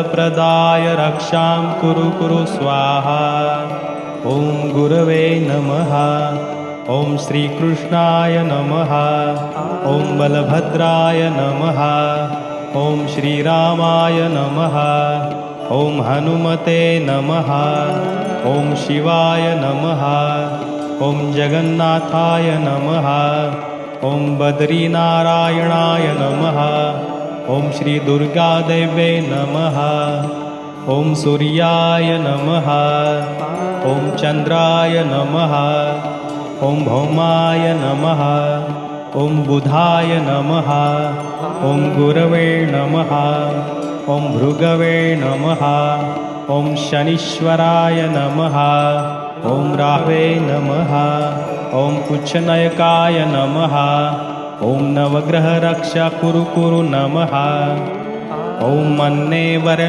प्रदाय रक्षां कुरु कुरु स्वाहा। ॐ गुरवे नमः। ॐ श्रीकृष्णाय नमः। ॐ बलभद्राय नमः। ॐ श्रीरामाय नमः। ॐ हनुमते नमः। ॐ शिवाय नमः। ॐ जगन्नाथाय नमः। ॐ बद्रीनारायणाय नमः। ॐ श्रीदुर्गादेवे नमः। ॐ सूर्याय नमः। ॐ चन्द्राय नमः। ॐ भौमाय नमः। ॐ बुधाय नमः। ॐ गुरवे नमः। ॐ भृगवे नमः। ॐ शनीश्वराय नमः। ॐ रावे नमः। ॐ कुच्छनयकाय नमः। ॐ नवग्रहरक्षा कुरु कुरु नमः। ॐ मन्नेवर